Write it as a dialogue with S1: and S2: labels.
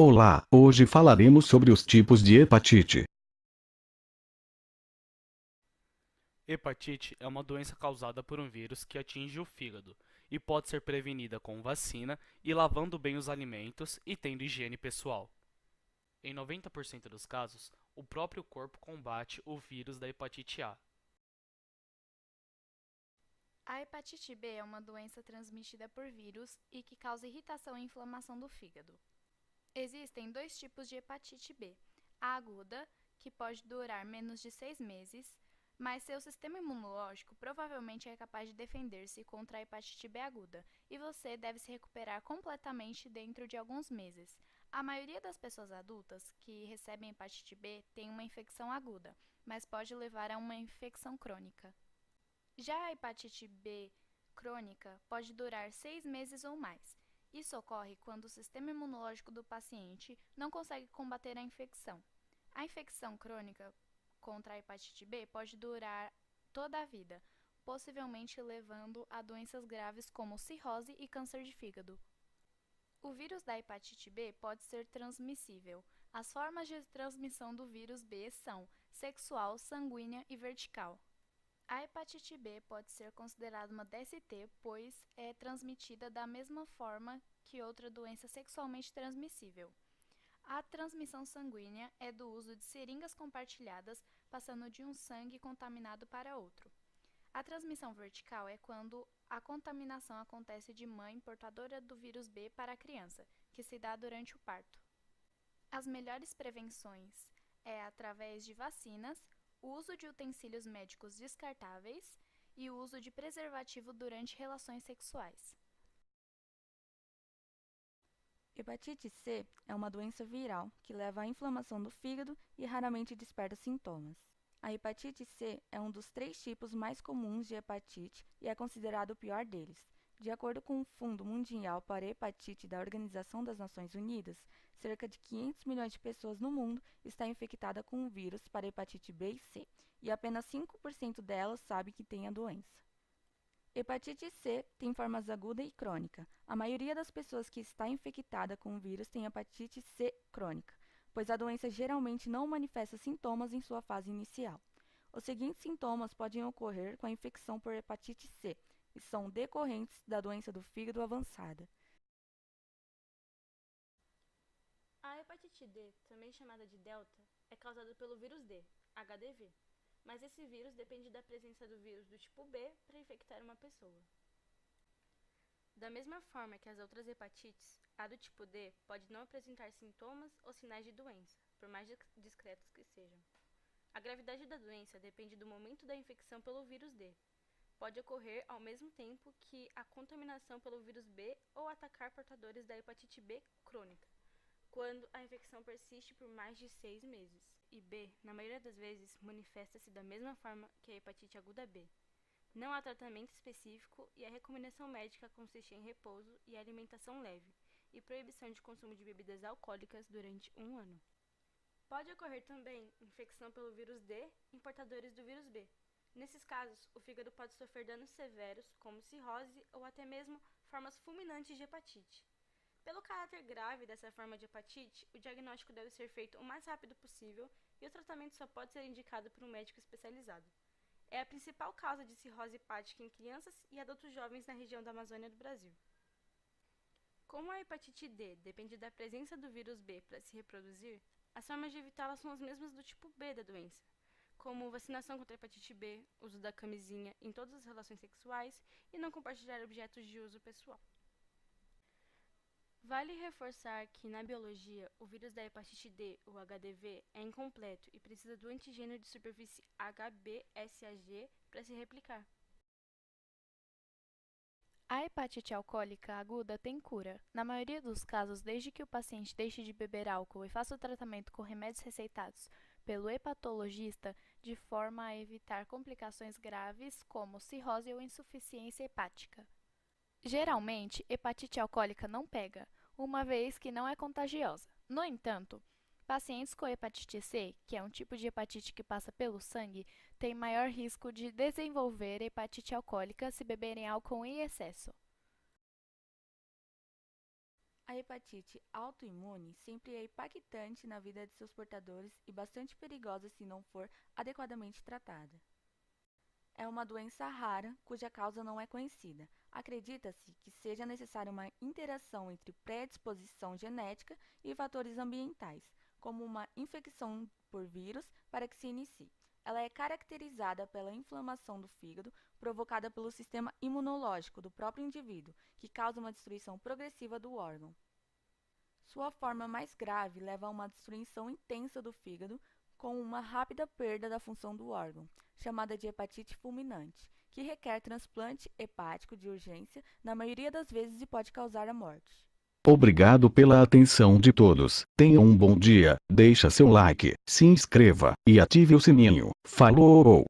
S1: Olá, hoje falaremos sobre os tipos de hepatite.
S2: Hepatite é uma doença causada por um vírus que atinge o fígado e pode ser prevenida com vacina e lavando bem os alimentos e tendo higiene pessoal. Em 90% dos casos, o próprio corpo combate o vírus da hepatite A.
S3: A hepatite B é uma doença transmitida por vírus e que causa irritação e inflamação do fígado. Existem dois tipos de hepatite B: a aguda, que pode durar menos de 6 meses, mas seu sistema imunológico provavelmente é capaz de defender-se contra a hepatite B aguda, e você deve se recuperar completamente dentro de alguns meses. A maioria das pessoas adultas que recebem hepatite B tem uma infecção aguda, mas pode levar a uma infecção crônica. Já a hepatite B crônica pode durar 6 meses ou mais. Isso ocorre quando o sistema imunológico do paciente não consegue combater a infecção. A infecção crônica contra a hepatite B pode durar toda a vida, possivelmente levando a doenças graves como cirrose e câncer de fígado. O vírus da hepatite B pode ser transmissível. As formas de transmissão do vírus B são sexual, sanguínea e vertical. A hepatite B pode ser considerada uma DST, pois é transmitida da mesma forma que outra doença sexualmente transmissível. A transmissão sanguínea é do uso de seringas compartilhadas, passando de um sangue contaminado para outro. A transmissão vertical é quando a contaminação acontece de mãe portadora do vírus B para a criança, que se dá durante o parto. As melhores prevenções é através de vacinas, o uso de utensílios médicos descartáveis e o uso de preservativo durante relações sexuais.
S4: Hepatite C é uma doença viral que leva à inflamação do fígado e raramente desperta sintomas. A hepatite C é um dos 3 tipos mais comuns de hepatite e é considerado o pior deles. De acordo com o Fundo Mundial para a Hepatite da Organização das Nações Unidas, cerca de 500 milhões de pessoas no mundo estão infectadas com o vírus para hepatite B e C, e apenas 5% delas sabe que tem a doença. Hepatite C tem formas aguda e crônica. A maioria das pessoas que está infectada com o vírus tem hepatite C crônica, pois a doença geralmente não manifesta sintomas em sua fase inicial. Os seguintes sintomas podem ocorrer com a infecção por hepatite C e são decorrentes da doença do fígado avançada.
S5: A hepatite D, também chamada de delta, é causada pelo vírus D, HDV, mas esse vírus depende da presença do vírus do tipo B para infectar uma pessoa. Da mesma forma que as outras hepatites, a do tipo D pode não apresentar sintomas ou sinais de doença, por mais discretos que sejam. A gravidade da doença depende do momento da infecção pelo vírus D. Pode ocorrer ao mesmo tempo que a contaminação pelo vírus B ou atacar portadores da hepatite B crônica, quando a infecção persiste por mais de 6 meses. E B, na maioria das vezes, manifesta-se da mesma forma que a hepatite aguda B. Não há tratamento específico e a recomendação médica consiste em repouso e alimentação leve e proibição de consumo de bebidas alcoólicas durante 1 ano. Pode ocorrer também infecção pelo vírus D em portadores do vírus B. Nesses casos, o fígado pode sofrer danos severos, como cirrose ou até mesmo formas fulminantes de hepatite. Pelo caráter grave dessa forma de hepatite, o diagnóstico deve ser feito o mais rápido possível e o tratamento só pode ser indicado por um médico especializado. É a principal causa de cirrose hepática em crianças e adultos jovens na região da Amazônia do Brasil. Como a hepatite D depende da presença do vírus B para se reproduzir, as formas de evitá-la são as mesmas do tipo B da doença, como vacinação contra a hepatite B, uso da camisinha em todas as relações sexuais e não compartilhar objetos de uso pessoal. Vale reforçar que, na biologia, o vírus da hepatite D, o HDV, é incompleto e precisa do antígeno de superfície HBsAg para se replicar.
S3: A hepatite alcoólica aguda tem cura, na maioria dos casos desde que o paciente deixe de beber álcool e faça o tratamento com remédios receitados pelo hepatologista de forma a evitar complicações graves como cirrose ou insuficiência hepática. Geralmente, hepatite alcoólica não pega, uma vez que não é contagiosa. No entanto, pacientes com hepatite C, que é um tipo de hepatite que passa pelo sangue, têm maior risco de desenvolver hepatite alcoólica se beberem álcool em excesso.
S4: A A hepatite autoimune sempre é impactante na vida de seus portadores e bastante perigosa se não for adequadamente tratada. É uma doença rara cuja causa não é conhecida. Acredita-se que seja necessária uma interação entre predisposição genética e fatores ambientais, como uma infecção por vírus, para que se inicie. Ela é caracterizada pela inflamação do fígado provocada pelo sistema imunológico do próprio indivíduo, que causa uma destruição progressiva do órgão. Sua forma mais grave leva a uma destruição intensa do fígado, com uma rápida perda da função do órgão, chamada de hepatite fulminante, que requer transplante hepático de urgência na maioria das vezes e pode causar a morte.
S1: Obrigado pela atenção de todos. Tenha um bom dia. Deixa seu like, se inscreva e ative o sininho. Falou!